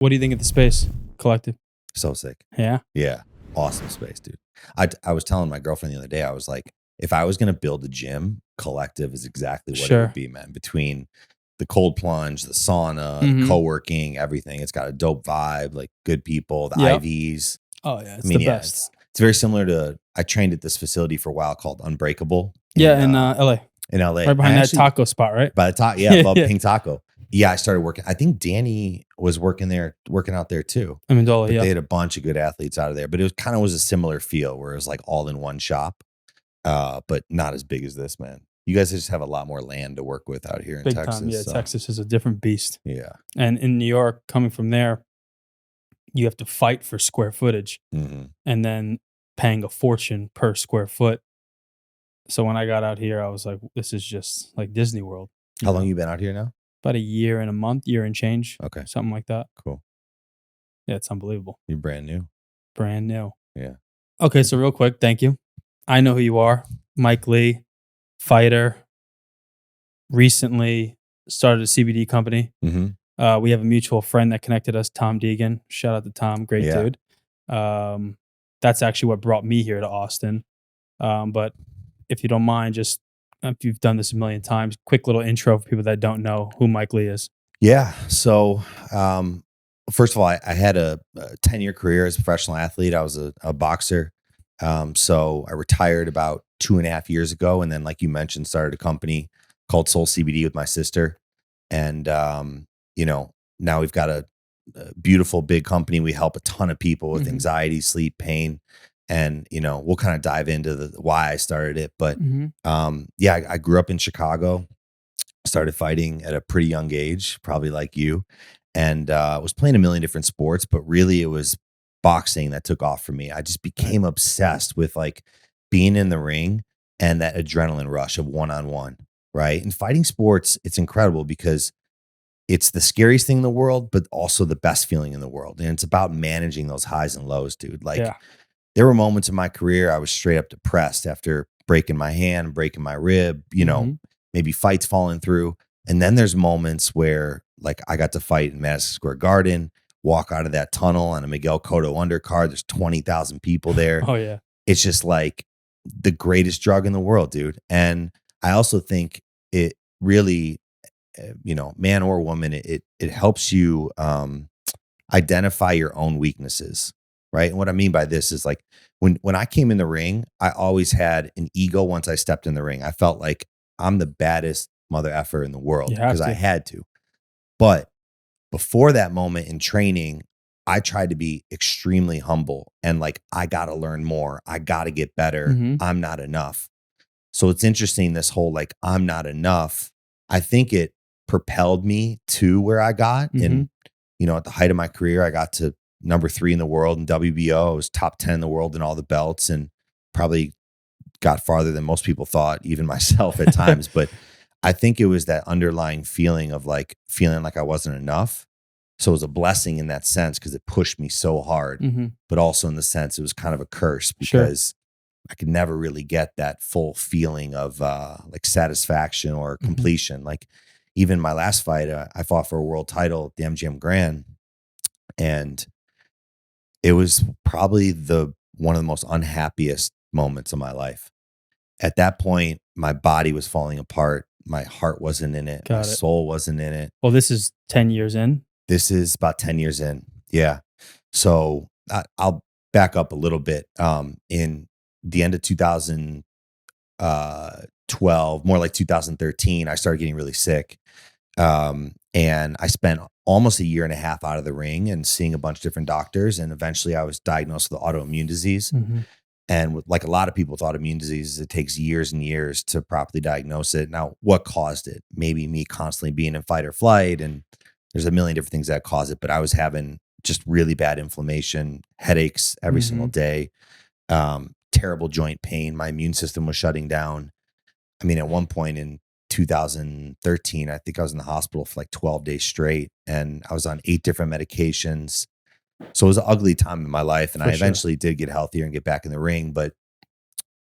What do you think of the space collective? So sick. Yeah. Yeah. Awesome space, dude. I was telling my girlfriend the other day, I was like, if I was going to build a gym, collective is exactly what it Sure. would be, man. Between the cold plunge, the sauna, the Mhm. co-working, everything. It's got a dope vibe, like good people, the Yep. IVs. Oh yeah, it's I mean, the yeah, best. it's very similar to, I trained at this facility for a while called Unbreakable Yeah, in LA, in LA. right behind I that actually, taco spot, right? by the top, yeah, above Yeah. Pink Taco. Yeah, I started working. I think Danny was working out there too. Amendola, But yeah. they had a bunch of good athletes out of there. But it was kind of was a similar feel where it was like all in one shop, but not as big as this, man. You guys just have a lot more land to work with out here in Big Texas. time. Yeah, So, Texas is a different beast. yeah. And in New York, coming from there, you have to fight for square footage hmm and then paying a fortune per square foot. So when I got out here, I was like, this is just like Disney World. How long you been out here now? About a year and a month, year and change. Okay. Something like that. Cool. Yeah, it's unbelievable. You're brand new. Brand new. Yeah. Okay, so real quick, thank you. I know who you are. Mike Lee, fighter, recently started a CBD company. hmm We have a mutual friend that connected us, Tom Deegan. Shout out to Tom, great Yeah. dude. That's actually what brought me here to Austin. But if you don't mind, just if you've done this a million times, quick little intro for people that don't know who Mike Lee is. Yeah. So, first of all, I had a 10-year career as a professional athlete. I was a boxer. So I retired about 2.5 years ago. And then, like you mentioned, started a company called Soul CBD with my sister. And, now we've got a beautiful big company. We help a ton of people with Mhm. anxiety, sleep, pain. And, we'll kind of dive into why I started it. But, I grew up in Chicago, started fighting at a pretty young age, probably like you, and was playing a million different sports, but really it was boxing that took off for me. I just became obsessed with like being in the ring and that adrenaline rush of one-on-one, right? And fighting sports, it's incredible because it's the scariest thing in the world, but also the best feeling in the world. And it's about managing those highs and lows, dude. Like Yeah. there were moments in my career I was straight up depressed after breaking my hand, breaking my rib, maybe fights falling through. And then there's moments where like I got to fight in Madison Square Garden, walk out of that tunnel on a Miguel Cotto undercard. There's 20,000 people there. Oh yeah. It's just like the greatest drug in the world, dude. And I also think it really, man or woman, it helps you identify your own weaknesses, right? And what I mean by this is like when I came in the ring, I always had an ego once I stepped in the ring. I felt like I'm the baddest mother effer in the world You have because I to. had to. But before that moment in training, I tried to be extremely humble and like, I got to learn more. I got to get better. Mhm. I'm not enough. So it's interesting, this whole like, I'm not enough. I think it propelled me to where I got. And, at the height of my career, I got to number 3 in the world in WBO. I was top 10 in the world in all the belts and probably got farther than most people thought, even myself at times. But I think it was that underlying feeling of like feeling like I wasn't enough. So it was a blessing in that sense because it pushed me so hard, but also in the sense it was kind of a curse because I could never really get that full feeling of like satisfaction or completion. Like even my last fight, I fought for a world title at the MGM Grand, and it was probably one of the most unhappiest moments of my life. At that point, my body was falling apart. My heart wasn't in it. My soul wasn't in it. Well, this is 10 years in. This is about 10 years in. Yeah. So I'll back up a little bit. In the end of 2012, more like 2013, I started getting really sick. And I spent almost a year and a half out of the ring and seeing a bunch of different doctors. And eventually I was diagnosed with autoimmune disease. And like a lot of people with autoimmune diseases, it takes years and years to properly diagnose it. Now, what caused it? Maybe me constantly being in fight or flight, and there's a million different things that cause it. But I was having just really bad inflammation, headaches every single day, terrible joint pain. My immune system was shutting down. I mean, at one point in 2013, I think I was in the hospital for like 12 days straight, and I was on 8 different medications. So it was an ugly time in my life, and I eventually did get healthier and get back in the ring. But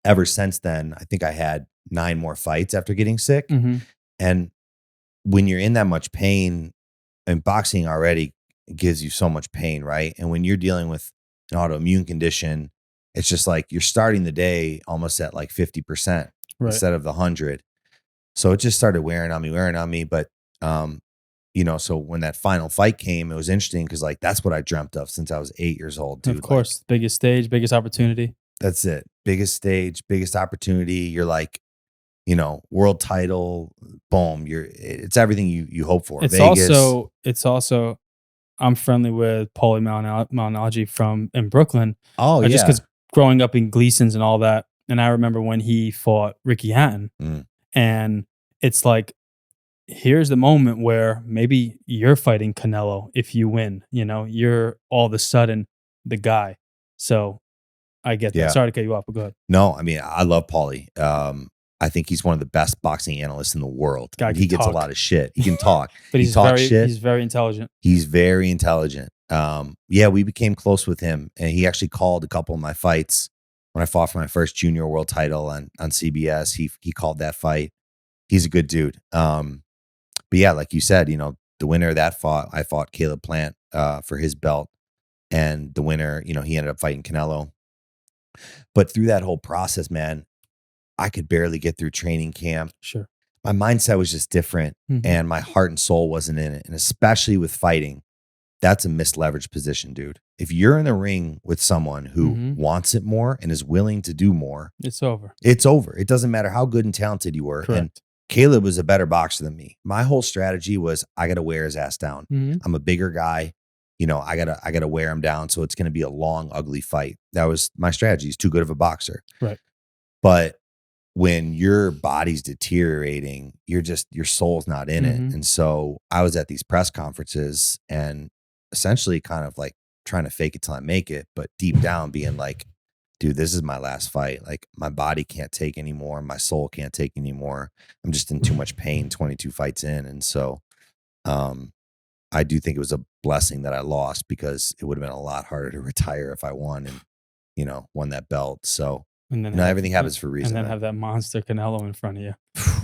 ever since then, I think I had 9 more fights after getting sick. And when you're in that much pain, and boxing already, gives you so much pain, right? And when you're dealing with an autoimmune condition, it's just like you're starting the day almost at like 50% Right. instead of the 100. So it just started wearing on me. But, so when that final fight came, it was interesting because like that's what I dreamt of since I was 8 years old, Of dude. Like, course, biggest stage, biggest opportunity. that's it. Biggest stage, biggest opportunity. You're like, world title, boom. It's everything you hope for. Vegas. It's also I'm friendly with Paulie Malignaggi from in Brooklyn, Oh just yeah. because growing up in Gleason's and all that, and I remember when he fought Ricky Hatton, Mm, and it's like, here's the moment where maybe you're fighting Canelo if you win, you're all of a sudden the guy. So, I get that. yeah. Sorry to cut you off, but go ahead. No, I mean, I love Paulie. I think he's one of the best boxing analysts in the world. Guy And can he gets a talk, lot of shit. He can talk. but He talks shit. he's very intelligent. He's very intelligent. Yeah, we became close with him, and he actually called a couple of my fights when I fought for my first junior world title on CBS. He called that fight. He's a good dude. But yeah, like you said, the winner of that I fought Caleb Plant for his belt, and the winner, he ended up fighting Canelo. But through that whole process, man, I could barely get through training camp. Sure. My mindset was just different, Mhm. and my heart and soul wasn't in it. And especially with fighting, that's a misleveraged position, dude. If you're in the ring with someone who Mhm. wants it more and is willing to do more, It's over. it's over. It doesn't matter how good and talented you were. And Correct. Caleb was a better boxer than me. My whole strategy was I got to wear his ass down. Mhm. I'm a bigger guy. I gotta wear him down. So it's gonna be a long, ugly fight. That was my strategy. He's too good of a boxer. Right. But when your body's deteriorating, your soul's not in it. Mhm. And so I was at these press conferences and essentially kind of like trying to fake it till I make it, but deep down being like, dude, this is my last fight. Like my body can't take anymore. My soul can't take anymore. I'm just in too much pain 22 fights in. And so um I do think it was a blessing that I lost because it would have been a lot harder to retire if I won and, won that belt. So, And then everything happens for a reason, man. have that monster Canelo in front of you.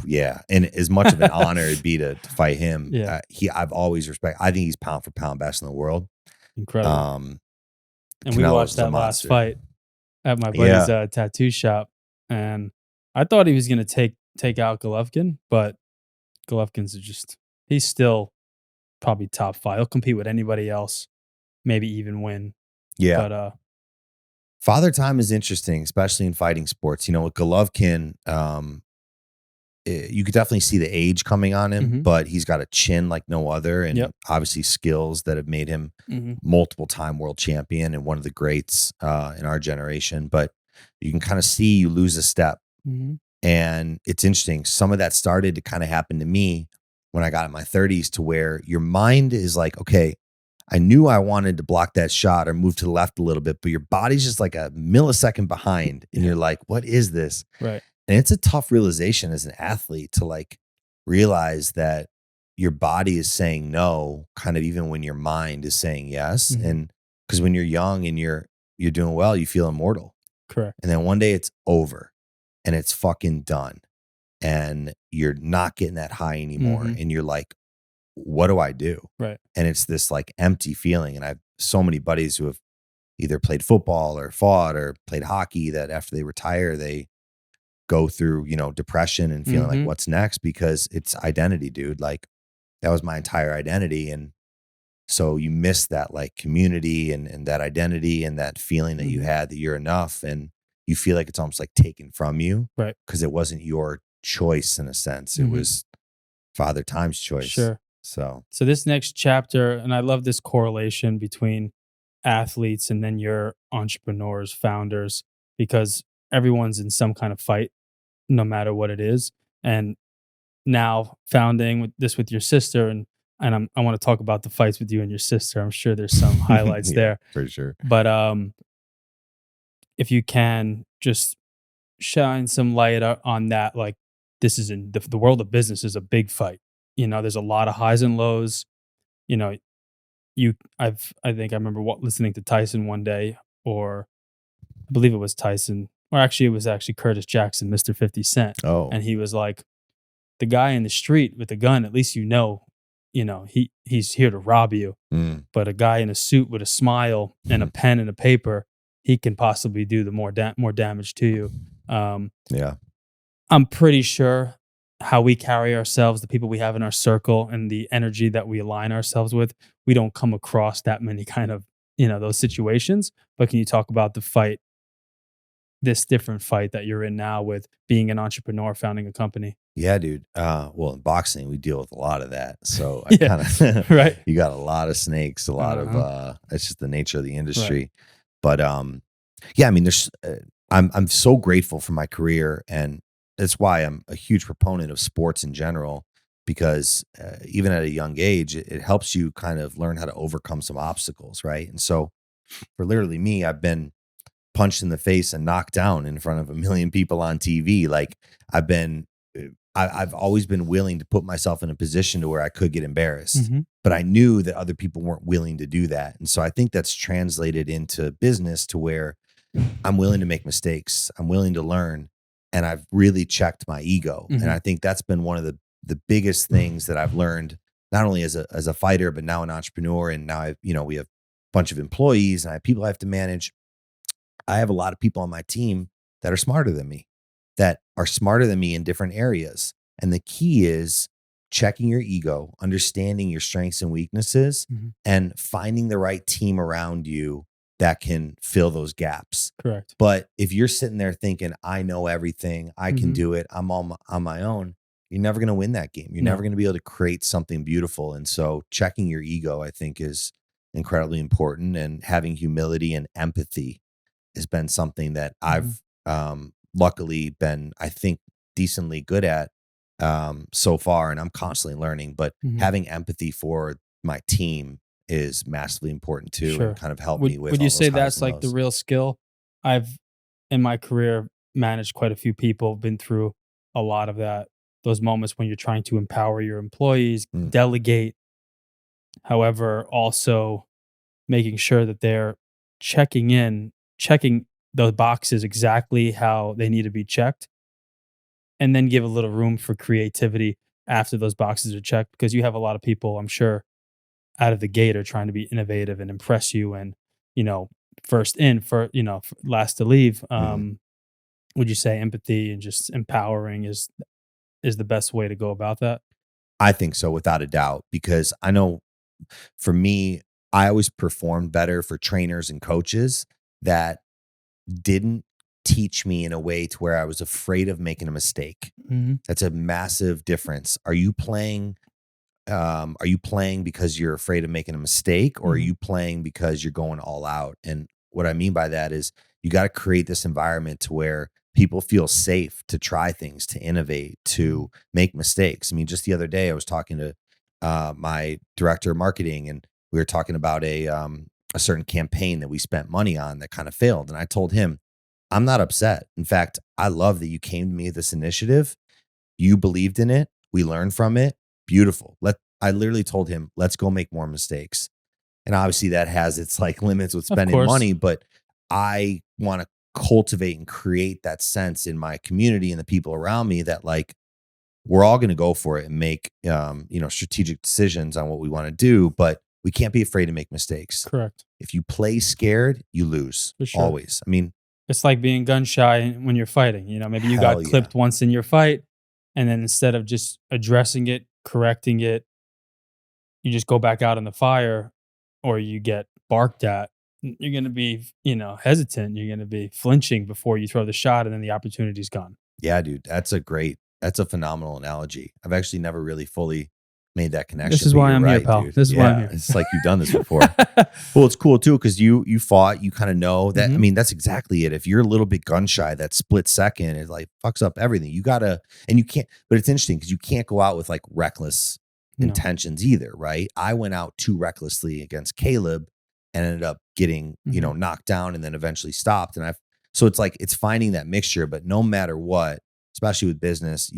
Yeah, and as much of an honor it'd be to fight him, Yeah, I've always I think he's pound for pound best in the world. incredible. Um, And we watched Canelo's a that last monster. fight at my buddy's, Yeah, tattoo shop, and I thought he was gonna take out Golovkin, but Golovkin's just he's still probably top 5. He'll compete with anybody else, maybe even win, yeah. but, Father time is interesting, especially in fighting sports. With Golovkin, you could definitely see the age coming on him, mhm, but he's got a chin like no other, and yep, obviously skills that have made him mhm, multiple time world champion and one of the greats in our generation. But you can kind of see you lose a step. mhm, And it's interesting. Some of that started to kind of happen to me when I got in my 30s, to where your mind is like, okay, I knew I wanted to block that shot or move to the left a little bit, but your body's just like a millisecond behind. And yeah, you're like, what is this? right, And it's a tough realization as an athlete to like realize that your body is saying no, kind of even when your mind is saying yes. mhm, And because when you're young and you're doing well, you feel immortal. correct, And then one day it's over and it's fucking done. And you're not getting that high anymore. mhm, And you're like, what do I do? right, And it's this like empty feeling. And I have so many buddies who have either played football or fought or played hockey that after they retire, they go through, depression and feeling like mhm, what's next, because it's identity, dude. Like that was my entire identity. And so you miss that like community and that identity and that feeling that you mhm, had that you're enough. And you feel like it's almost like taken from you right, because it wasn't your choice in a sense. It mhm, was Father Time's choice. sure. So So this next chapter, and I love this correlation between athletes and then your entrepreneurs, founders, because everyone's in some kind of fight, no matter what it is. And now founding with your sister, and I want to talk about the fights with you and your sister. I'm sure there's some highlights yeah, there, for sure. but if you can just shine some light on that, like this is in the world of business is a big fight. There's a lot of highs and lows. You know, I think I remember listening to Tyson one day, or I believe it was Tyson, or actually it was actually Curtis Jackson, Mr. 50 Cent, Oh, and he was like, the guy in the street with the gun, at least he's here to rob you. Mm, But a guy in a suit with a smile and a mhm. pen and a paper, he can possibly do the more damage to you. Um, Yeah. I'm pretty sure how we carry ourselves, the people we have in our circle, and the energy that we align ourselves with, we don't come across that many kind of those situations. But can you talk about this different fight that you're in now with being an entrepreneur, founding a company? Yeah, dude. Well, in boxing, we deal with a lot of that. So I Yeah, kind of, right. you got a lot of snakes, a lot of, Uh-huh. it's just the nature of the Right. industry. But, yeah, I mean, I'm so grateful for my career. And that's why I'm a huge proponent of sports in general, because even at a young age, it helps you kind of learn how to overcome some obstacles. Right. And so for literally me, I've been punched in the face and knocked down in front of a million people on TV. Like I've been, I've always been willing to put myself in a position to where I could get embarrassed, Mhm. but I knew that other people weren't willing to do that. And so I think that's translated into business to where I'm willing to make mistakes. I'm willing to learn. And I've really checked my ego. And Mhm. I think that's been one of the biggest things that I've learned, not only as a fighter, but now an entrepreneur. And now we have a bunch of employees and I have people I have to manage. I have a lot of people on my team that are smarter than me, that are smarter than me in different areas. And the key is checking your ego, understanding your strengths and weaknesses, Mhm. and finding the right team around you that can fill those gaps. Correct. But if you're sitting there thinking, I know everything, I can Mhm. do it, I'm on my own, you're never going to win that game. You're never No. going to be able to create something beautiful. And so checking your ego, I think, is incredibly important, and having humility and empathy has been something that Mhm. I've luckily been, I think, decently good at so far, and I'm constantly learning. But Mhm. having empathy for my team is massively important too, and Sure. kind of helped Would me with would you all those say highs that's and like the lows. real skill? I've in my career managed quite a few people, been through a lot of that. Those moments when you're trying to empower your employees, Mm, delegate, however, also making sure that they're checking those boxes exactly how they need to be checked, and then give a little room for creativity after those boxes are checked. Because you have a lot of people, I'm sure, out of the gate are trying to be innovative and impress you and, you know, first in, for, last to leave. mhm. Would you say empathy and just empowering is the best way to go about that? I think so, without a doubt, because I know for me, I always performed better for trainers and coaches that didn't teach me in a way to where I was afraid of making a mistake. Mhm. That's a massive difference. Are you playing because you're afraid of making a mistake, or are Mhm. you playing because you're going all out? And what I mean by that is you got to create this environment to where people feel safe to try things, to innovate, Mhm. to make mistakes. I mean, just the other day I was talking to my director of marketing, and we were talking about a certain campaign that we spent money on that kind of failed. And I told him, I'm not upset. In fact, I love that you came to me with this initiative. You believed in it. We learned from it. Beautiful. I literally told him, let's go make more mistakes. And obviously that has its like limits with Of spending course. money, but I want to cultivate and create that sense in my community and the people around me that like we're all going to go for it and make strategic decisions on what we want to do, but we can't be afraid to make mistakes. Correct. If you play scared, you lose For sure. always. I mean, It's like being gun shy when you're fighting. Maybe you hell got yeah. clipped once in your fight, and then instead of just addressing it, correcting it, you just go back out in the fire, or you get barked at. You're going to be, hesitant. You're going to be flinching before you throw the shot, and then the opportunity's gone. Yeah, dude, that's a phenomenal analogy. I've actually never really fully made that This connection, is but why you're I'm here, right, pal. dude. This is why I'm Yeah, here. it's like you've done this before. Well, it's cool too because you fought, you kind of know that. I Hmm. mean, that's exactly it. If you're a little bit gun shy, that split second, it like fucks up everything. You gotta, and you can't. But it's interesting because you can't go out with like reckless No. intentions either, right? I went out too recklessly against Caleb and ended up getting Hmm. knocked down and then eventually stopped. And I've so it's like it's finding that mixture. But no matter what, especially with business,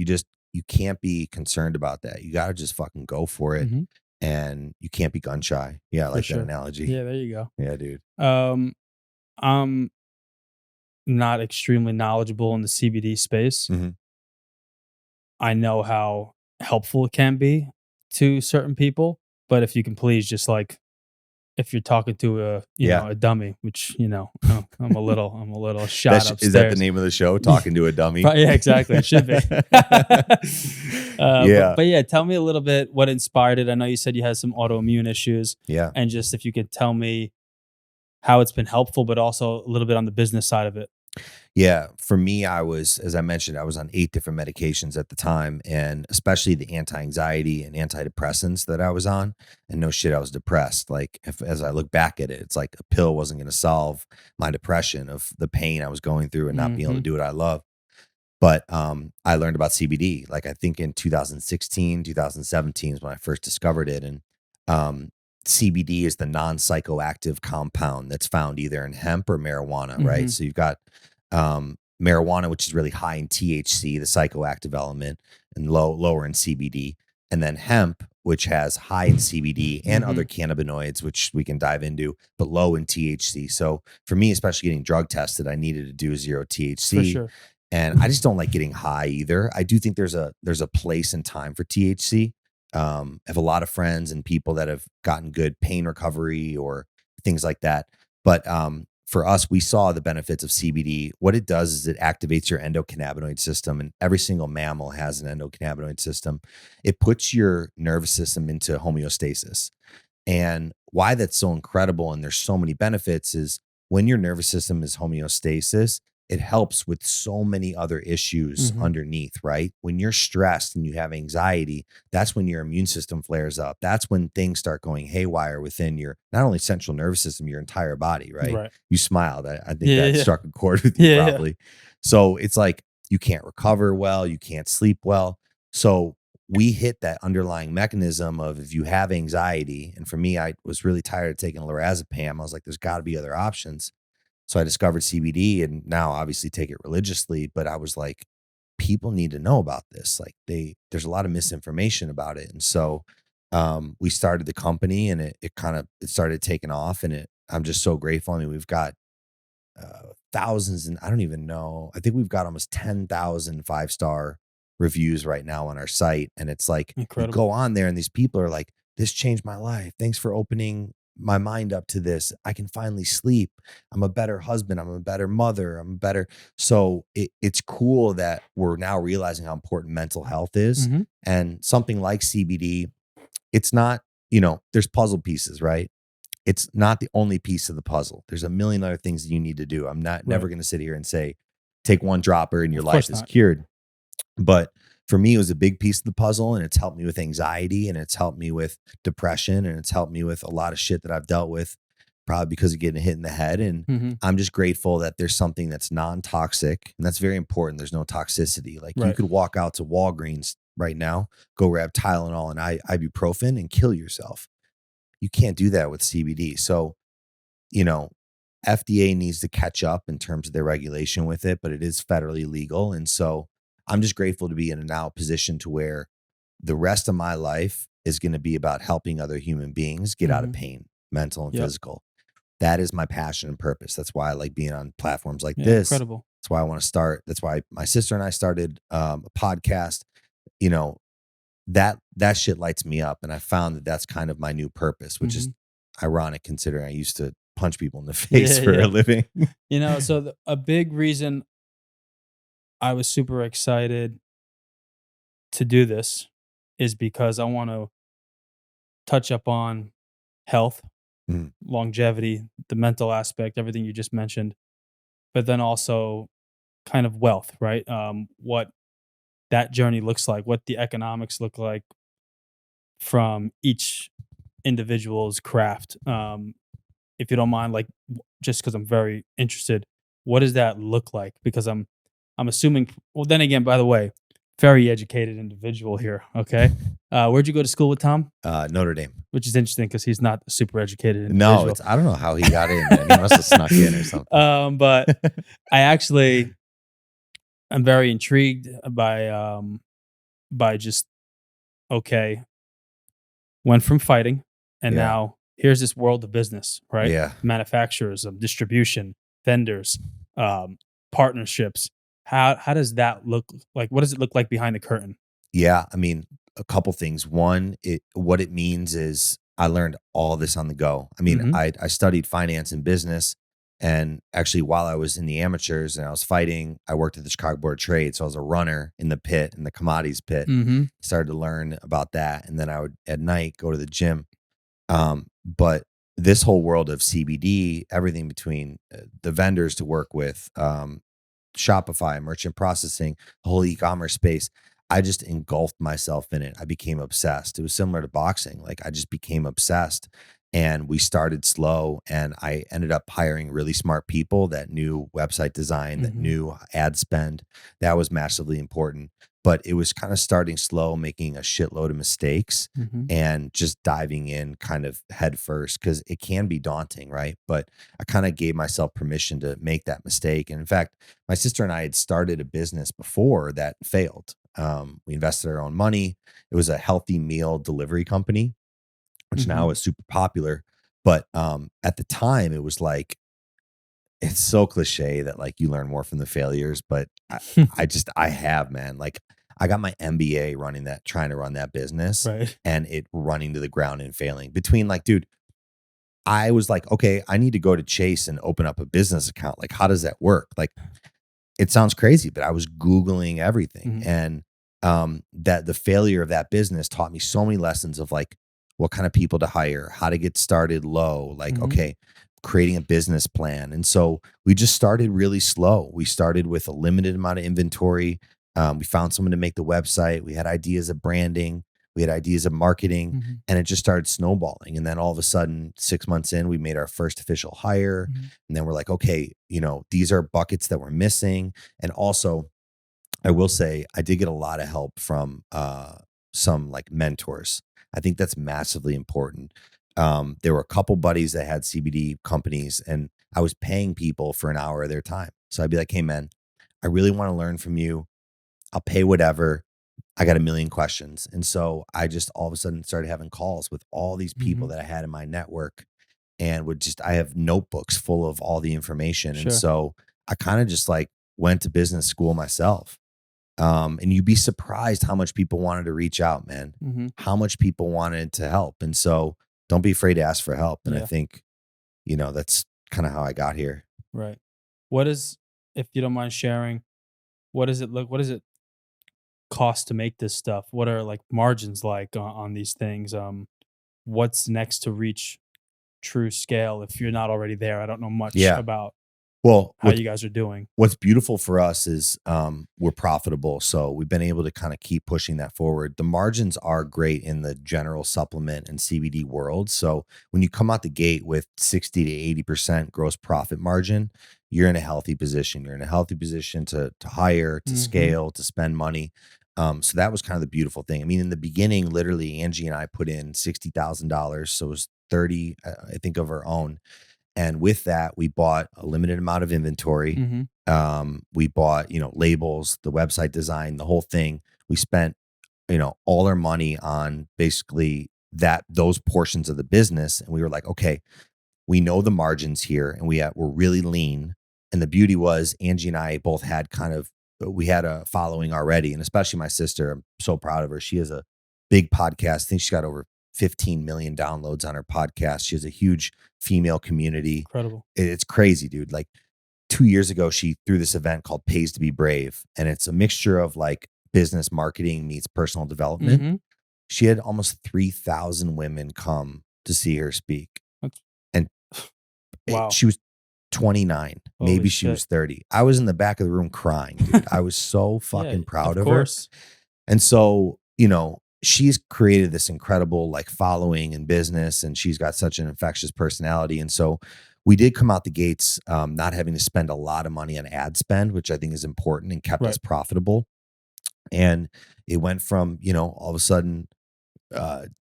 you can't be concerned about that. You gotta just fucking go for it, Hmm. and you can't be gun shy. Yeah, I For like that sure. analogy. Yeah, there you Yeah, dude. go. I'm not extremely knowledgeable in the CBD space. Mhm. I know how helpful it can be. to certain people, but if you can please just like if you're talking to a, Yeah. a dummy, which, I'm a little shot Is that the upstairs. name of the show? Yeah, Talking to a dummy? yeah, exactly. It should be. Yeah. But yeah, tell me a little bit what inspired it. I know you said you had some autoimmune issues, Yeah. and just if you could tell me how it's been helpful, but also a little bit on the business side of it. Yeah, for me, as I mentioned, I was on 8 different medications at the time, and especially the anti-anxiety and antidepressants that I was on. And no shit, I was depressed. Like, as I look back at it, it's like a pill wasn't going to solve my depression of the pain I was going through and not being able to Hmm. do what I love. But I learned about CBD, like I think in 2016, 2017 is when I first discovered it. And um, CBD is the non-psychoactive compound that's found either in hemp or marijuana, right? Hmm. So you've got marijuana, which is really high in THC, the psychoactive element, and lower in CBD, and then hemp, which has high in CBD and other Hmm. cannabinoids, which we can dive into, but low in THC. So for me, especially getting drug tested, I needed to do zero For THC, sure. and I just don't like getting high either. I do think there's a place and time for THC. I have a lot of friends and people that have gotten good pain recovery or things like that. But for us, we saw the benefits of CBD. What it does is it activates your endocannabinoid system, and every single mammal has an endocannabinoid system. It puts your nervous system into homeostasis. And why that's so incredible and there's so many benefits is when your nervous system is homeostasis, it helps with so many other issues Hmm. underneath, right? When you're stressed and you have anxiety, that's when your immune system flares up. That's when things start going haywire within your not only central nervous system, your entire body, right? Right. You smiled. I think Yeah. that Yeah. struck a chord with you Yeah. Yeah. probably. So it's like you can't recover well, you can't sleep well. So we hit that underlying mechanism of if you have anxiety, and for me, I was really tired of taking lorazepam. I was like, there's got to be other options. So I discovered CBD and now obviously take it religiously. But I was like, people need to know about this. Like there's a lot of misinformation about it. And so we started the company and it started taking off and I'm just so grateful. I mean, we've got thousands and I don't even know. I think we've got almost 10,000 5-star reviews right now on our site. And it's like you Incredible. go on there and these people are like, this changed my life. Thanks for opening my mind up to this. I can finally sleep. I'm a better husband. I'm a better mother. I'm better. So it's cool that we're now realizing how important mental health is. Hmm. And something like CBD, it's not, there's puzzle pieces, right? It's not the only piece of the puzzle. There's a million other things that you need to do. I'm not never Right. going to sit here and say, take one dropper and your Of life course is not. cured. But for me, it was a big piece of the puzzle and it's helped me with anxiety and it's helped me with depression and it's helped me with a lot of shit that I've dealt with probably because of getting hit in the head. And Hmm. I'm just grateful that there's something that's non-toxic and that's very important. There's no toxicity. Like you Right. could walk out to Walgreens right now, go grab Tylenol and ibuprofen and kill yourself. You can't do that with CBD. So you know, FDA needs to catch up in terms of their regulation with it, but it is federally legal. And so I'm just grateful to be in a now position to where the rest of my life is going to be about helping other human beings get out of Hmm. pain, mental and Yep. physical. That is my passion and purpose. That's why I like being on platforms like Yeah. this. Incredible. That's why I want to start. That's why my sister and I started a podcast. You know, that shit lights me up, and I found that that's kind of my new purpose, which is Hmm. ironic considering I used to punch people in the face Yeah. for a Yeah. living. So a big reason I was super excited to do this is because I want to touch up on health, Mm, longevity, the mental aspect, everything you just mentioned, but then also kind of wealth, right? What that journey looks like, what the economics look like from each individual's craft. If you don't mind, like just because I'm very interested, what does that look like? Because I'm assuming. Well, then again, by the way, very educated individual here. Okay, where'd you go to school with Tom? Notre Dame. Which is interesting because he's not a super educated No, individual. I don't know how he got in, man. He must have snuck in or something. But I actually am very intrigued by just okay, went from fighting and Yeah. now here's this world of business, right? Yeah. Manufacturers, distribution, vendors, partnerships. How does that look like? What does it look like behind the curtain? Yeah. I mean, a couple things. One, what it means is I learned all this on the go. I mean, Mhm. I studied finance and business, and actually, while I was in the amateurs and I was fighting, I worked at the Chicago Board of Trade. So I was a runner in the pit, in the commodities pit. Mhm. Started to learn about that, and then I would at night go to the gym. But this whole world of CBD, everything between the vendors to work with, Shopify, merchant processing, the whole e-commerce space. I just engulfed myself in it. I became obsessed. It was similar to boxing. Like I just became obsessed. And we started slow, and I ended up hiring really smart people that knew website design, that Mhm. knew ad spend. That was massively important. But it was kind of starting slow, making a shitload of mistakes Mhm. and just diving in kind of head first because it can be daunting, right? But I kind of gave myself permission to make that mistake. And in fact, my sister and I had started a business before that failed. We invested our own money. It was a healthy meal delivery company, which Mhm. now is super popular. But at the time, it was like, it's so cliche that like you learn more from the failures. But I have, man. Like, I got my MBA running that, trying to run that business Right. and it running to the ground and failing. Between like, dude, I was like, okay, I need to go to Chase and open up a business account. Like, how does that work? Like, it sounds crazy, but I was Googling everything. Mhm. And that the failure of that business taught me so many lessons of like what kind of people to hire, how to get started low, like, Mhm. okay, creating a business plan. And so we just started really slow. We started with a limited amount of inventory. We found someone to make the website. We had ideas of branding, we had ideas of marketing, Mhm. and it just started snowballing. And then all of a sudden, 6 months in, we made our first official hire. Mhm. And then we're like, okay, these are buckets that we're missing. And also, I will say I did get a lot of help from some like mentors. I think that's massively important. There were a couple buddies that had CBD companies, and I was paying people for an hour of their time. So I'd be like, hey, man, I really want to learn from you. I'll pay whatever. I got a million questions. And so I just all of a sudden started having calls with all these people Mhm. that I had in my network, and I have notebooks full of all the information. And Sure. so I kind of just like went to business school myself. And you'd be surprised how much people wanted to reach out, man, Mhm. how much people wanted to help. And so don't be afraid to ask for help. And I Yeah. think, that's kind of how I got here. Right. What is, if you don't mind sharing, what does it look? What does it cost to make this stuff? What are like margins like on these things? What's next to reach true scale if you're not already there? I don't know much Yeah. about Well, how you guys are doing. what's beautiful for us is we're profitable. So we've been able to kind of keep pushing that forward. The margins are great in the general supplement and CBD world. So when you come out the gate with 60 to 80% gross profit margin, you're in a healthy position. You're in a healthy position to hire, to Mhm. scale, to spend money. So that was kind of the beautiful thing. I mean, in the beginning, literally, Angie and I put in $60,000. So it was 30, I think, of our own, and with that, we bought a limited amount of inventory. Mhm. We bought, labels, the website design, the whole thing. We spent, all our money on basically those portions of the business. And we were like, okay, we know the margins here, and we're really lean. And the beauty was Angie and I both had we had a following already, and especially my sister. I'm so proud of her. She has a big podcast. I think she's got over 15 million downloads on her podcast. She has a huge female community. Incredible. It's crazy, dude. Like 2 years ago, she threw this event called Pays to Be Brave, and it's a mixture of like business marketing meets personal development. Mhm. She had almost 3,000 women come to see her speak. That's And wow. she was 29, Holy maybe she shit. was 30. I was in the back of the room crying, dude. I was so Yeah, fucking proud of of her. course. And so, she's created this incredible like following in business, and she's got such an infectious personality. And so we did come out the gates not having to spend a lot of money on ad spend, which I think is important and kept us Right. profitable. And it went from, all of a sudden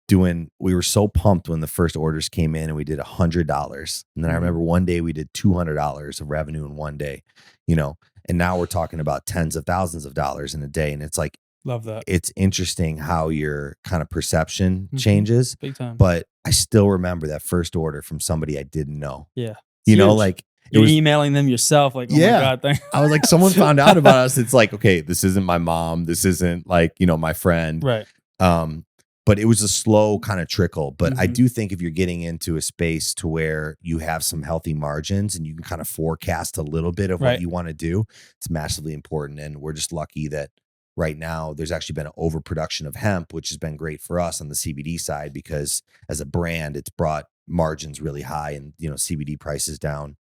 doing we were so pumped when the first orders came in and we did $100. And then I Mhm. remember one day we did $200 of revenue in one day, you know, and now we're talking about tens of thousands of dollars in a day. And it's like, Love that. it's interesting how your kind of perception Mhm. changes. Big time. But I still remember that first order from somebody I didn't know, Yeah. It's huge. like it You're was, emailing them yourself like, "Oh my yeah. god, thank." I was like, someone found out about us. It's like, okay, this isn't my mom. This isn't like, my friend. Right. Um, but it was a slow kind of trickle. But I Mhm. do think if you're getting into a space to where you have some healthy margins and you can kind of forecast a little bit of what Right. you want to do, it's massively important. And we're just lucky that right now there's actually been an overproduction of hemp, which has been great for us on the CBD side because as a brand, it's brought margins really high and CBD prices down,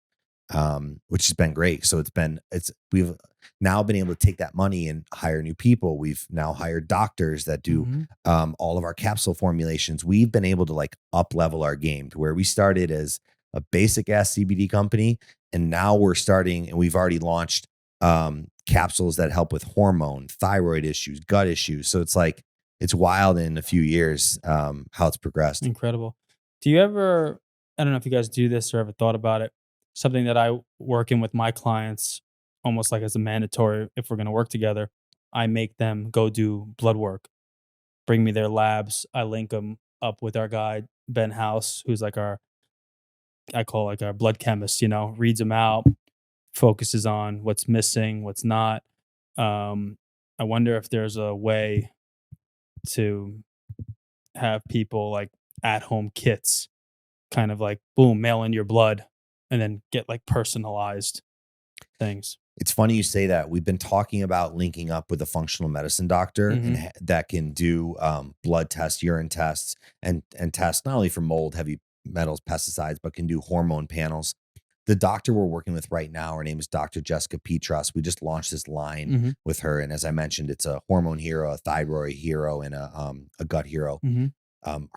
which has been great. So we've now been able to take that money and hire new people. We've now hired doctors that do Mhm. all of our capsule formulations. We've been able to like up level our game to where we started as a basic ass CBD company, and now we're starting, and we've already launched capsules that help with hormone, thyroid issues, gut issues. So it's like it's wild in a few years how it's progressed. Incredible. Do you ever, I don't know if you guys do this or ever thought about it, something that I work in with my clients almost like as a mandatory if we're going to work together, I make them go do blood work, bring me their labs, I link them up with our guy Ben House, who's like our, I call like our blood chemist, reads them out, focuses on what's missing, what's not. Um, I wonder if there's a way to have people like at home kits, kind of like boom, mail in your blood and then get like personalized things. It's funny you say that. We've been talking about linking up with a functional medicine doctor and Mhm. that can do blood tests, urine tests, and test not only for mold, heavy metals, pesticides, but can do hormone panels. The doctor we're working with right now, her name is Dr. Jessica Petras. We just launched this line Mhm. with her, and as I mentioned, it's a hormone hero, a thyroid hero, and a gut hero. Mhm.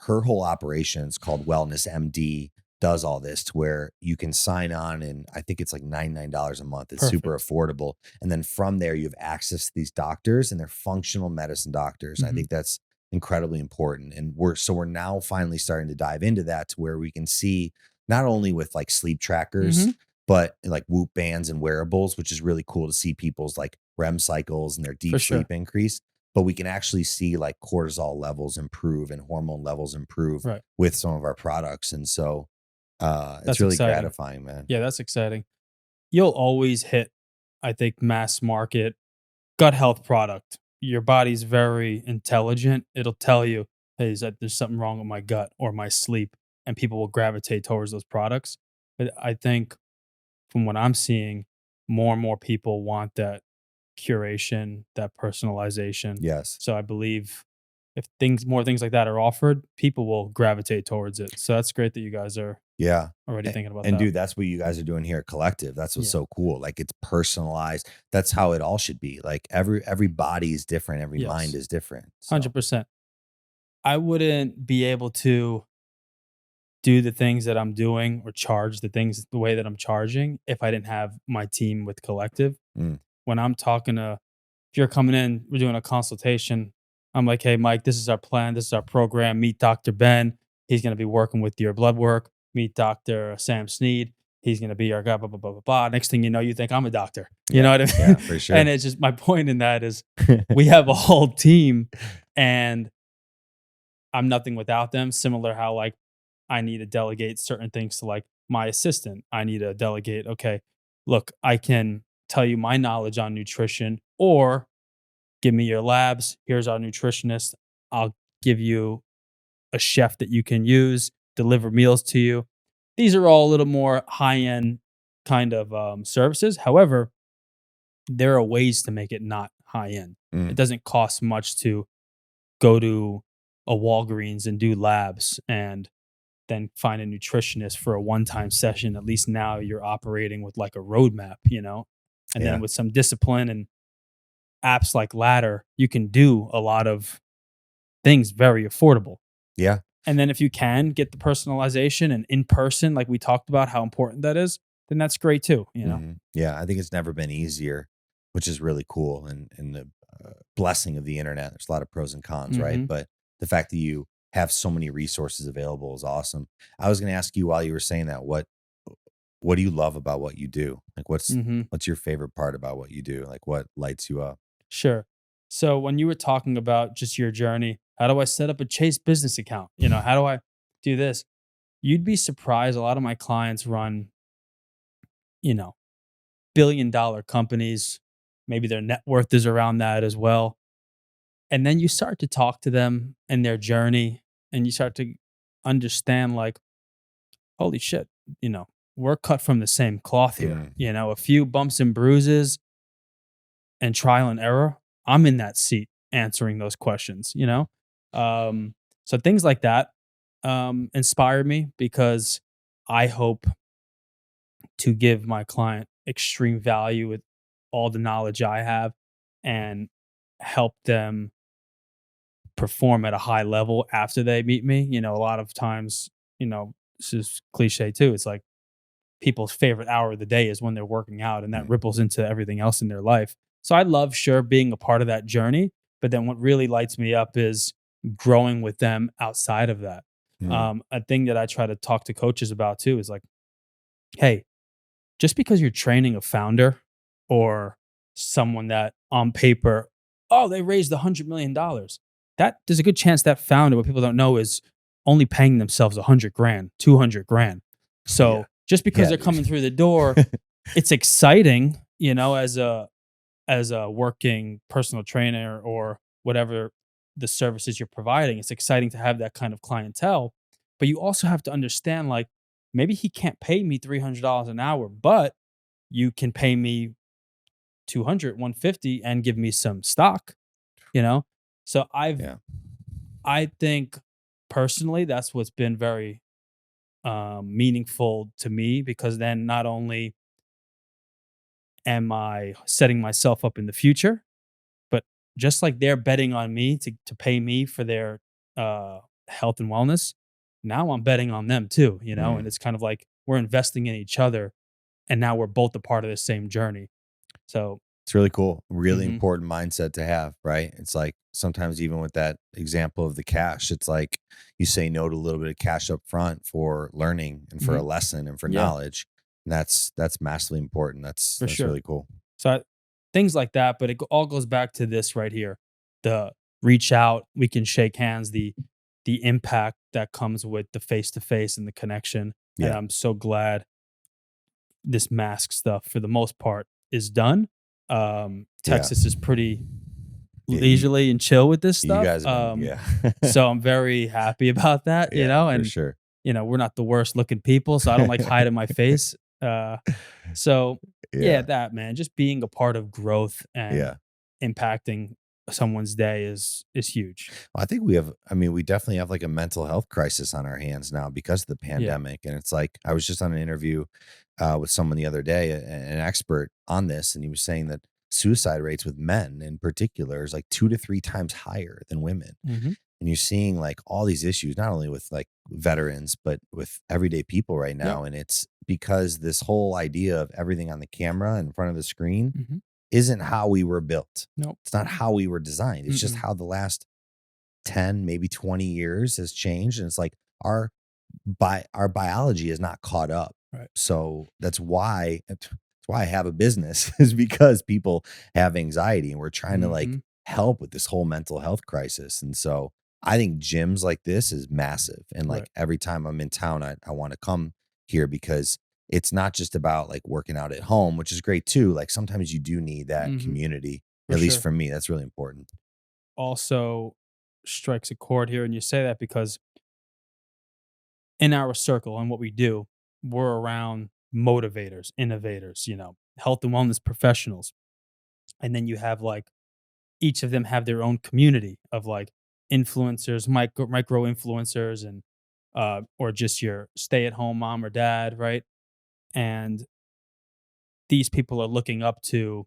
Her whole operation is called Wellness MD, does all this to where you can sign on, and I think it's like $99 a month. It's super Perfect. affordable. And then from there, you have access to these doctors and they're functional medicine doctors. I Mhm. think that's incredibly important. And we're now finally starting to dive into that to where we can see not only with like sleep trackers, Mhm. but like Whoop bands and wearables, which is really cool to see people's like REM cycles and their For deep sure. sleep increase, but we can actually see like cortisol levels improve and hormone levels improve Right. with some of our products. And so it's That's really exciting. gratifying, man. Yeah, that's exciting. You'll always hit, I think, mass market gut health product. Your body's very intelligent. It'll tell you, hey, is that there's something wrong with my gut or my sleep, and people will gravitate towards those products. But I think from what I'm seeing, more and more people want that curation, that personalization. Yes. So I believe if more things like that are offered, people will gravitate towards it. So that's great that you guys are Yeah. already And, thinking about and that. dude, that's what you guys are doing here at Collective. That's what's Yeah. so cool. Like it's personalized. That's how it all should be. Like every body is different. Every mind Yes. is different. So 100%. I wouldn't be able to do the things that I'm doing or charge the things the way that I'm charging if I didn't have my team with Collective. mm, When I'm talking to, if you're coming in, we're doing a consultation. I'm like, hey, Mike, this is our plan. This is our program. Meet Dr. Ben. He's going to be working with your blood work. Meet Dr. Sam Sneed. He's going to be our guy, blah, blah, blah, blah, blah. Next thing you know, you think I'm a doctor. You know yeah. what I mean? Yeah, for And sure. it's just my point in that is we have a whole team and I'm nothing without them. Similar how like I need to delegate certain things to like my assistant. I need to delegate, okay, look, I can tell you my knowledge on nutrition or give me your labs. Here's our nutritionist. I'll give you a chef that you can use, deliver meals to you. These are all a little more high end kind of services. However, there are ways to make it not high end. It Mm, doesn't cost much to go to a Walgreens and do labs and then find a nutritionist for a one-time session. At least now you're operating with like a roadmap, and then yeah. with some discipline and apps like Ladder, you can do a lot of things very affordable. Yeah. And then if you can get the personalization and in person, like we talked about how important that is, then that's great too. Yeah, I think it's never been easier, which is really cool, and the blessing of the internet. There's a lot of pros and cons, right? Mhm. But the fact that you have so many resources available is awesome. I was going to ask you while you were saying that, what do you love about what you do? Like, Mhm. what's your favorite part about what you do? Like, what lights you up? Sure. So when you were talking about just your journey, how do I set up a Chase business account? How do I do this? You'd be surprised. A lot of my clients run, you know, billion-dollar companies. Maybe their net worth is around that as well. And then you start to talk to them and their journey, and you start to understand, like, holy shit, you know, we're cut from the same cloth here. Mm, You know, a few bumps and bruises and trial and error. I'm in that seat answering those questions, you know? So things like that inspire me because I hope to give my client extreme value with all the knowledge I have and help them perform at a high level after they meet me. You know, a lot of times, you know, this is cliche too. It's like people's favorite hour of the day is when they're working out, and that mm, ripples into everything else in their life. So I love, sure, being a part of that journey. But then what really lights me up is growing with them outside of that. mm. A thing that I try to talk to coaches about too is like, hey, just because you're training a founder or someone that on paper, oh, they raised $100 million, that there's a good chance that founder, what people don't know, is only paying themselves 100 grand, 200 grand. Yeah. So just because Yeah, they're dude. coming through the door, it's exciting, you know, as a working personal trainer or whatever the services you're providing. It's exciting to have that kind of clientele, but you also have to understand, like, maybe he can't pay me $300 an hour, but you can pay me 200, 150, and give me some stock, you know? So Yeah. I think personally that's what's been very meaningful to me, because then not only am I setting myself up in the future, but just like they're betting on me to pay me for their uh, health and wellness, now I'm betting on them too, you know? And Mm. it's kind of like we're investing in each other, and now we're both a part of the same journey. So, It's really cool. Really mhm, important mindset to have, right? It's like sometimes even with that example of the cash, it's like you say no to a little bit of cash up front for learning and for a mhm, lesson and for yeah, knowledge. And that's massively important. for That's sure. really cool. So things like that, but all goes back to this right here: the reach out, we can shake hands, the impact that comes with the face to face and the connection. And Yeah. I'm so glad this mask stuff, for the most part, is done. Yeah. Texas is pretty Yeah. leisurely and chill with this You stuff. guys have been, yeah. So I'm very happy about that, you Yeah, know, for and sure. you know, we're not the worst looking people, so I don't like hiding my face. Uh, so yeah, Yeah. that, man, just being a part of growth and Yeah. impacting someone's day is huge. Well, I think we have, I mean, we definitely have like a mental health crisis on our hands now because of the Yeah. pandemic. And it's like, I was just on an interview with someone the other day, an expert on this, and he was saying that suicide rates with men in particular is like 2 to 3 times higher than women. Mhm. And you're seeing like all these issues, not only with like veterans, but with everyday people right Yep. now. And it's because this whole idea of everything on the camera in front of the screen Mhm. isn't how we were built. Nope. It's not how we were designed. It's just Mm-mm. how the last 10, maybe 20 years has changed. And it's like our our biology is not caught up. Right. So that's why I have a business is because people have anxiety and we're trying to like Mhm. help with this whole mental health crisis. And so I think gyms like this is massive. And Right. like every time I'm in town, I want to come here because it's not just about like working out at home, which is great too. Like sometimes you do need that Mhm. community. For At least sure. for me, that's really important. Also strikes a chord here, and you say that because in our circle and what we do, we're around motivators, innovators, you know, health and wellness professionals. And then you have like each of them have their own community of like influencers, micro influencers, and or just your stay at home mom or dad, right? And these people are looking up to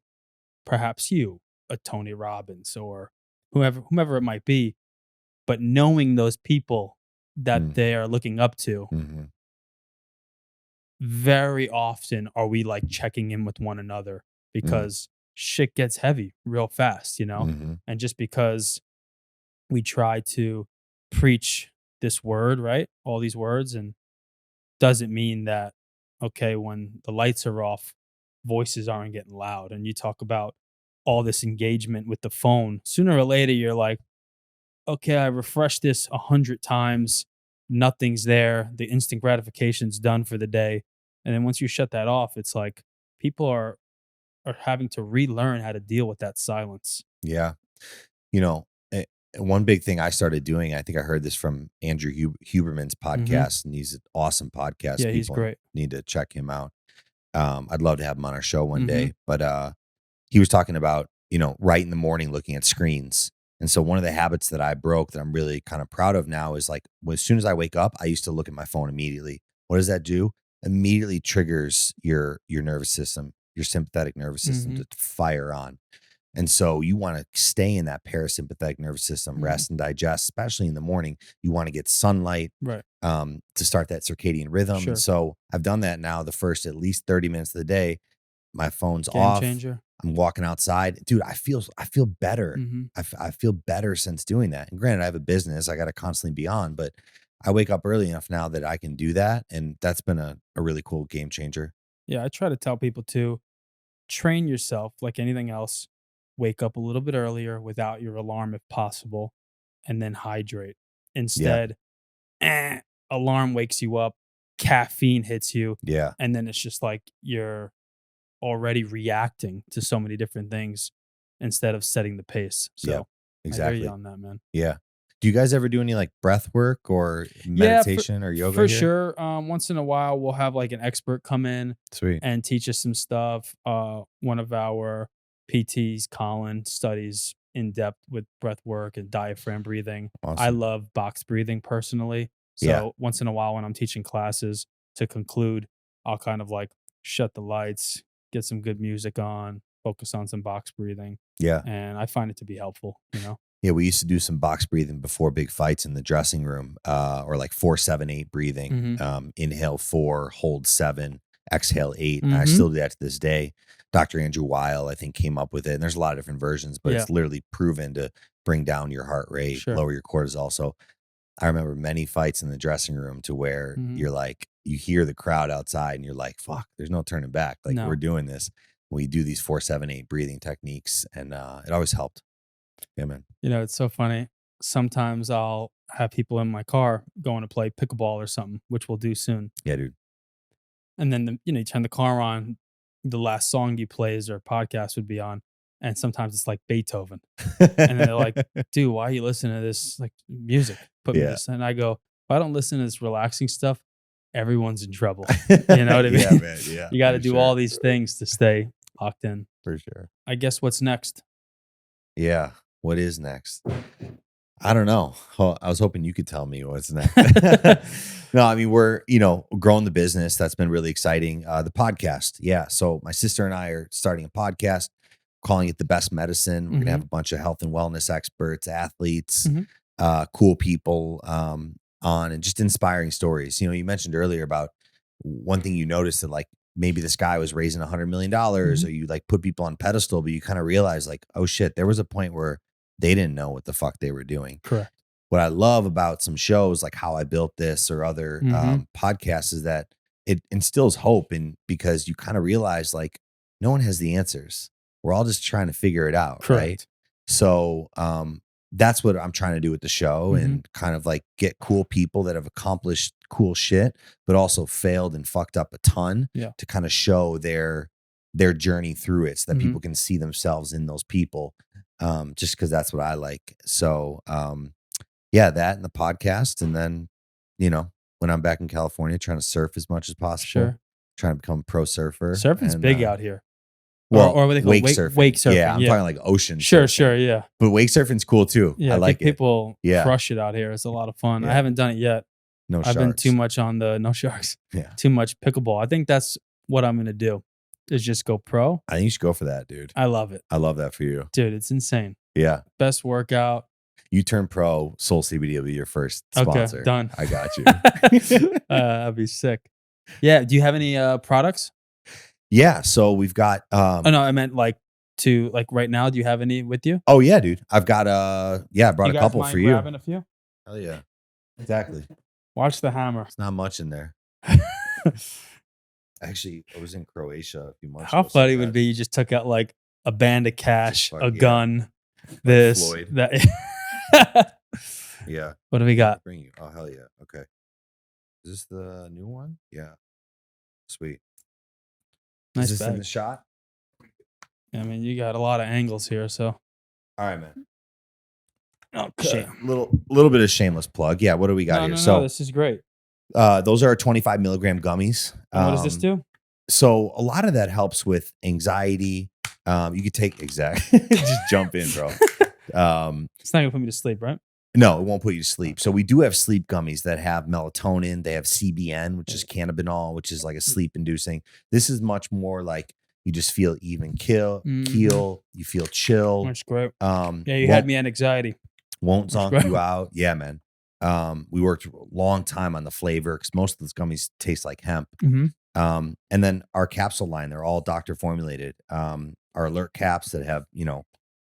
perhaps you, a Tony Robbins, or whomever it might be. But knowing those people that Mm, they are looking up to, mhm, very often are we like checking in with one another, mm, because shit gets heavy real fast, you know? mhm, And just because we try to preach this word, right? All these words, and doesn't mean that, okay, when the lights are off, voices aren't getting loud. And you talk about all this engagement with the phone. Sooner or later, you're like, okay, I refreshed this 100 times, nothing's there. The instant gratification's done for the day. And then once you shut that off, it's like people are having to relearn how to deal with that silence. yeah. You know, one big thing I started doing, I think I heard this from Andrew Huberman's Mhm. podcast, and he's an awesome podcast. Yeah, he's People great. need to check him out. I'd love to have him on our show one Mhm. day, but he was talking about, right in the morning looking at screens. And so one of the habits that I broke that I'm really kind of proud of now is like, as soon as I wake up, I used to look at my phone immediately. What does that do? Immediately triggers your nervous system, your sympathetic nervous system Mhm. to fire on. And so you want to stay in that parasympathetic nervous system, Mhm. rest and digest, especially in the morning. You want to get sunlight Right. to start that circadian rhythm. And Sure. so I've done that now the first at least 30 minutes of the day. My phone's Game off. changer. I'm walking outside. Dude, I feel better. Mhm. I feel better since doing that. And granted, I have a business. I got to constantly be on, but I wake up early enough now that I can do that. And that's been a really cool game changer. Yeah, I try to tell people to train yourself like anything else. Wake up a little bit earlier without your alarm if possible, and then hydrate. Yeah. Instead, eh, alarm wakes you up, caffeine hits you, Yeah. and then it's just like you're already reacting to so many different things instead of setting the pace. Yeah. So I hear you Exactly. on that, man. Yeah. Do you guys ever do any like breath work or Yeah, meditation or yoga for here? sure. Once in a while, we'll have like an expert come in Sweet. and teach us some stuff. One of our PTs, Colin, studies in depth with breath work and diaphragm breathing. I Awesome. love box breathing personally. Yeah. So once in a while, when I'm teaching classes to conclude, I'll kind of like shut the lights, get some good music on, focus on some box breathing, Yeah. and I find it to be helpful. Yeah. We used to do some box breathing before big fights in the dressing room, or like 4-7-8 breathing. Mm-hmm. Inhale 4, hold 7, exhale 8. I Mm-hmm. still do that to this day. Dr. Andrew Weil, I think, came up with it. And there's a lot of different versions, but Yeah, it's literally proven to bring down your heart rate, sure. lower your cortisol. So I remember many fights in the dressing room to where Mm-hmm. you're like, you hear the crowd outside and you're like, fuck, there's no turning back. Like we're No. doing this. We do these 4-7-8 breathing techniques, and it always helped. Yeah, man. It's so funny. Sometimes I'll have people in my car going to play pickleball or something, which we'll do soon. Yeah, dude. And then you turn the car on, the last song you plays or podcast would be on, and sometimes it's like Beethoven, and then they're like, "Dude, why are you listening to this like music? Put me Yeah. this." And I go, "If I don't listen to this relaxing stuff, everyone's in trouble." You know what I mean? Yeah, man. Yeah, You got to for do all sure. these things to stay locked in. For sure. I guess what's next? Yeah. What is next? I don't know. I was hoping you could tell me what's next. No, I mean, we're, growing the business. That's been really exciting. The podcast. Yeah. So my sister and I are starting a podcast, calling it The Best Medicine. We're going to Hmm. have a bunch of health and wellness experts, athletes, Hmm. cool people on, and just inspiring stories. You mentioned earlier about one thing you noticed that like maybe this guy was raising $100 million, Hmm. or you like put people on pedestal, but you kind of realize like, oh shit, there was a point where they didn't know what the fuck they were doing. Correct. What I love about some shows like How I Built This or other Hmm. podcasts is that it instills hope, and because you kind of realize like no one has the answers. We're all just trying to figure it out, right? Correct. So that's what I'm trying to do with the show, Hmm. and kind of like get cool people that have accomplished cool shit, but also failed and fucked up a ton, Yeah. to kind of show their journey through it, so that Hmm. people can see themselves in those people. Just because that's what I like. So yeah, that and the podcast. And then, when I'm back in California, trying to surf as much as possible, Sure. trying to become a pro surfer. Surfing's And big out here. well, Or what they call wake wake surfing. Yeah, surfing. I'm Yeah. talking like ocean Sure, surfing. yeah. But wake surfing's cool too. I Yeah, like it. people Yeah. crush it out here. It's a lot of fun. I Yeah. haven't done it yet. No I've been too sharks. much on the no sharks, Yeah. too much pickleball. I think that's what I'm gonna do, is just go pro. I think you should go for that, dude. I love it. I love that for you. Dude, it's insane. Yeah. Best workout. You turn pro, Soul CBD will be your first Okay, sponsor. done. I got you. That'd be sick. Yeah. Do you have any products? Yeah. So we've got Oh no, I meant like right now. Do you have any with you? oh yeah, dude. I've got I brought You a guys couple mind for you. grabbing a few? Hell yeah. Exactly. Watch the hammer. It's not much in there. Actually, I was in Croatia a few months How ago. so funny I would it got be? You just took out like a band of cash, fuck, a yeah. gun, this, Floyd. that. Yeah. What do we got? Bring you. Oh hell yeah. Okay. Is this the new one? Yeah. Sweet. Nice Is this in bag. the shot? I mean, you got a lot of angles here, so All right, man. Okay. Little bit of shameless plug. Yeah, what do we got No, here? no, no. So This is great. those are 25 milligram gummies. And what does this do? So a lot of that helps with anxiety. You could take exactly just jump in, bro. Um, It's not gonna put me to sleep, right? no, it won't put you to sleep. So Okay. we do have sleep gummies that have melatonin. They have CBN, which Yeah. is cannabinol, which is like a Mm. sleep inducing. This is much more like you just feel even Mhm. keel. You feel chill. That's great. Um, Yeah, you had won't me at anxiety. won't That's zonk great. you out. Yeah, man. We worked a long time on the flavor because most of those gummies taste like hemp. Mhm. And then our capsule line, they're all doctor formulated. Our alert caps that have,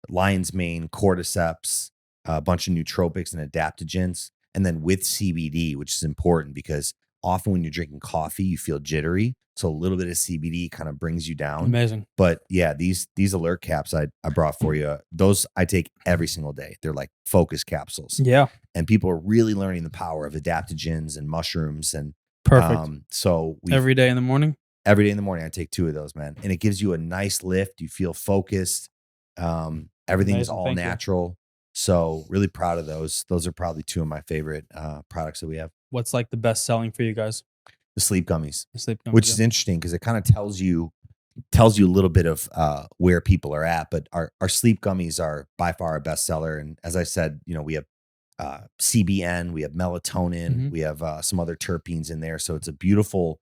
lion's mane, cordyceps, a bunch of nootropics and adaptogens, and then with CBD, which is important because often when you're drinking coffee, you feel jittery. So a little bit of CBD kind of brings you down. Amazing. But yeah, these alert caps I brought for you, those I take every single day. They're like focus capsules, Yeah. and people are really learning the power of adaptogens and mushrooms. And Perfect. so we've Every day in the morning? every day in the morning, I take 2 of those, man, and it gives you a nice lift. You feel focused. Everything's Amazing. all Thank you. natural. So really proud of those. Those are probably 2 of my favorite products that we have. What's like the best selling for you guys? The sleep gummies, The sleep gummies. which Yeah. is interesting because it kind of tells you a little bit of where people are at. But our sleep gummies are by far our best seller. And as I said, we have CBN, we have melatonin, Mhm. we have some other terpenes in there. So it's a beautiful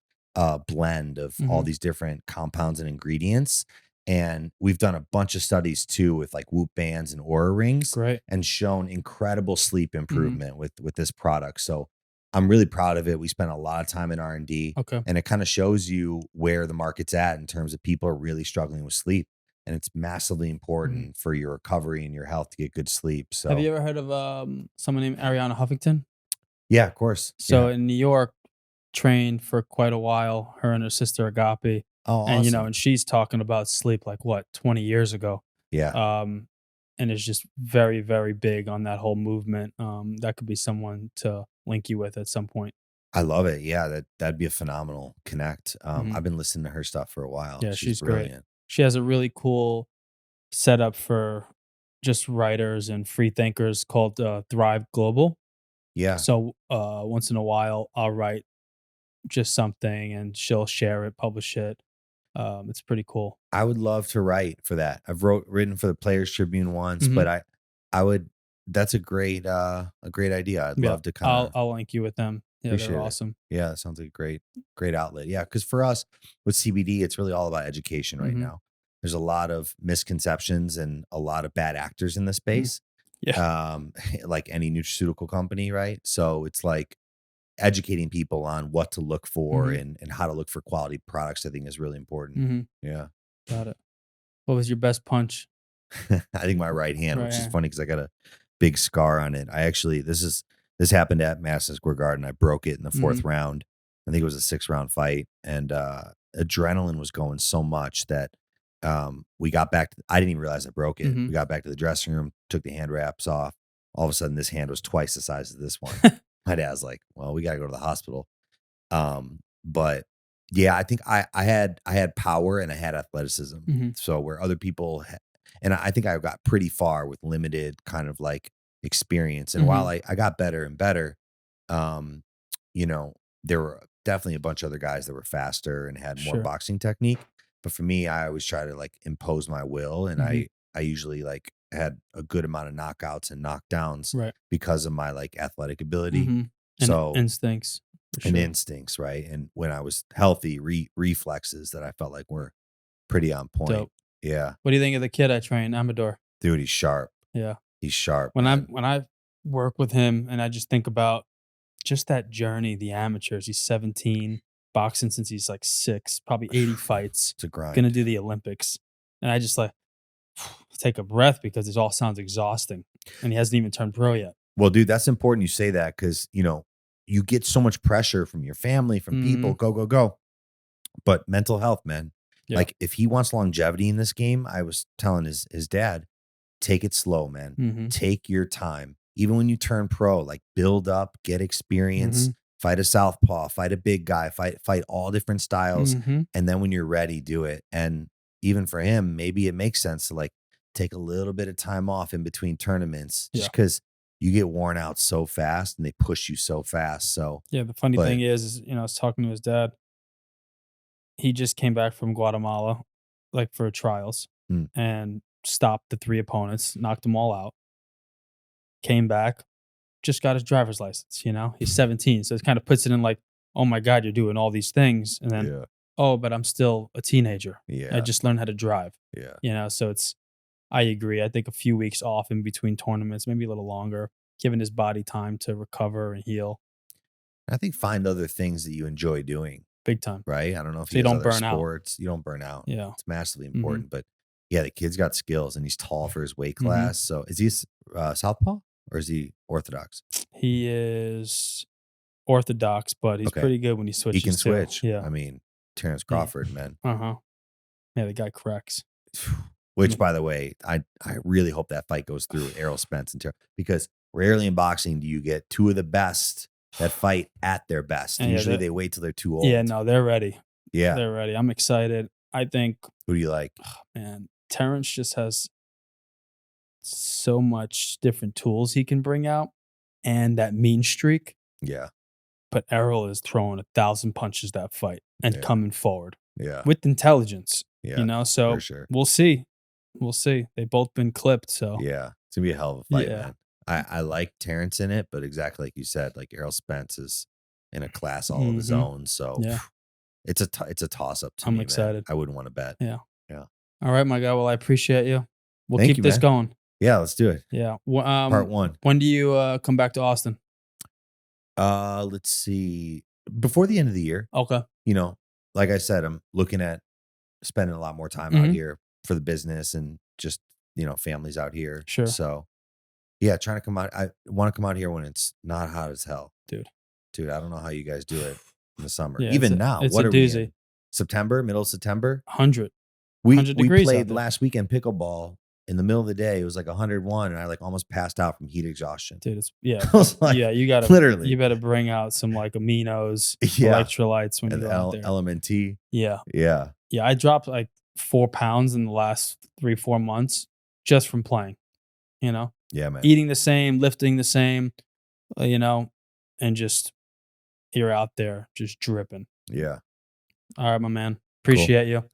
blend of all Mhm. these different compounds and ingredients. And we've done a bunch of studies too with like Whoop bands and Aura rings Great. and shown incredible sleep Mhm. improvement with this product. So I'm really proud of it. We spent a lot of time in R&D, Okay. and it kind of shows you where the market's at in terms of people are really struggling with sleep. And it's massively Mhm. important for your recovery and your health to get good sleep. Have So you ever heard of someone named Ariana Huffington? yeah, of course. So Yeah. in New York, trained for quite a while, her and her sister Agape, Oh, and awesome. and she's talking about sleep like what 20 years ago, Yeah. um, and is just very very big on that whole movement. That could be someone to link you with at some point. I love it. Yeah, that'd be a phenomenal connect. Mhm. I've been listening to her stuff for a while. Yeah, She's she's great. brilliant. She has a really cool setup for just writers and free thinkers called Thrive Global. Yeah. So once in a while, I'll write just something and she'll share it, publish it. It's pretty cool. I would love to write for that. I've written for the Players Tribune once, but Mhm. I would that's a great idea. I'd Yeah, love to kind I'll of I'll link you with them. Yeah, they're appreciate it. awesome. Yeah, that sounds like a great outlet. Yeah, because for us with CBD, it's really all about education right Mhm, now. There's a lot of misconceptions and a lot of bad actors in the mhm. space, Yeah, like any nutraceutical company, right? So it's like educating people on what to look for mhm, and how to look for quality products, I think is really important. mhm. Yeah. Got it. What was your best punch? I think my right hand, Right which is hand. funny because I got a big scar on it. I actually this happened at Madison Square Garden. I broke it in the Mhm, fourth round. I think it was a 6 round fight, and adrenaline was going so much that we got back. I didn't even realize I broke it. mhm. We got back to the dressing room, took the hand wraps off. All of a sudden, this hand was twice the size of this one. My dad's like, "Well, we got to go to the hospital." But yeah, I think I had power and I had athleticism. Mhm, So where other people and I think I got pretty far with limited kind of like experience. And while mhm. I got better and better, um, you know, there were definitely a bunch of other guys that were faster and had more Sure. boxing technique. But for me, I always try to like impose my will, and Mhm. I usually like had a good amount of knockouts and knockdowns Right. because of my like athletic ability. Mhm. And So instincts for and sure. instincts, right? And when I was healthy, reflexes that I felt like were pretty on point. Dope. Yeah. What do you think of the kid I train, Amador? Dude, he's sharp. Yeah. He's sharp, When I man. when I work with him and I just think about just that journey, the amateurs. He's 17, boxing since he's like 6, probably 80 fights, It's a gonna grind. do the Olympics. And I just like take a breath because it all sounds exhausting. And he hasn't even turned pro yet. Well, dude, that's important you say that because, you get so much pressure from your family, from people, Mhm. go, go, go. But mental health, man. Yeah. Like if he wants longevity in this game, I was telling his dad, take it slow, man. Mhm. Take your time. Even when you turn pro, like build up, get experience, Mhm. fight a southpaw, fight a big guy, fight all different styles, Mhm. and then when you're ready, do it. And even for him, maybe it makes sense to like take a little bit of time off in between tournaments, just Yeah. because you get worn out so fast and they push you so fast. So, Yeah, the funny but thing is, I was talking to his dad. He just came back from Guatemala, like, for trials mm, and stopped the 3 opponents, knocked them all out, came back, just got his driver's license, you know? He's 17, so it kinda puts it in like, "Oh my god, you're doing all these things," and then, yeah, "Oh, but I'm still a teenager. I yeah, just learned how to drive." yeah. So I agree. I think a few weeks off in between tournaments, maybe a little longer, giving his body time to recover and heal I think find other things that you enjoy doing, big time, right? I don't know if so he you has don't other burn out. sports. You don't burn out. Yeah. It's massively Mhm. important. But yeah, the kid's got skills and he's tall for his weight Mhm. class. So is he southpaw or is he orthodox? He is orthodox, but he's Okay. pretty good when he He can switches too. switch. Yeah. I mean, Terrence Yeah. Crawford, man. Uh-huh. Yeah, the guy cracks. Which, Mm, by the way, I really hope that fight goes through Errol Spence and Terrell, because rarely in boxing do you get two of the best that fight at their best. and yeah, Usually that they wait till they're too yeah, old. no, they're ready. Yeah. They're ready. I'm excited. I think, Who do you like? man, Terrence just has so much different tools he can bring out and that mean streak, Yeah. but Errol is throwing 1,000 punches that fight and Yeah. coming forward Yeah. with intelligence, Yeah. For So sure. we'll see. We'll see. They've both been clipped, so Yeah. It's gonna be a hell of a fight, yeah. man. I like Terrence in it, but exactly like you said, like Errol Spence is in a class all of his Mhm. own. So Yeah. it's a toss up to I'm me, man. excited. I wouldn't want to bet. Yeah. Yeah. All right, my guy. Well, I appreciate you. We'll Thank keep you, this man. going. Yeah, let's do it. Yeah. Part one. When do you come back to Austin? Let's see. Before the end of the year, Okay. you know, like I said, I'm looking at spending a lot more time out Hmm. here for the business and just, families out here. Sure, So yeah, trying to come out. I want to come out here when it's not hot as hell. dude. Dude, I don't know how you guys do it in the summer. Yeah, Even now, it's a what are we doozy. in? September, middle of September? 100, We degrees out played there, last weekend pickleball in the middle of the day. It was like 101 and I like almost passed out from heat exhaustion. dude. It's yeah, I was like, yeah. You literally. better bring out some like aminos, Yeah. electrolytes when you And go out there. LMNT. Yeah, Yeah. yeah. I dropped like 4 pounds in the last 3-4 months just from playing. You know, Yeah, man. eating the same, lifting the same. uh, you know, and just you're out there just dripping. Yeah. All right, my man. Cool. Appreciate you.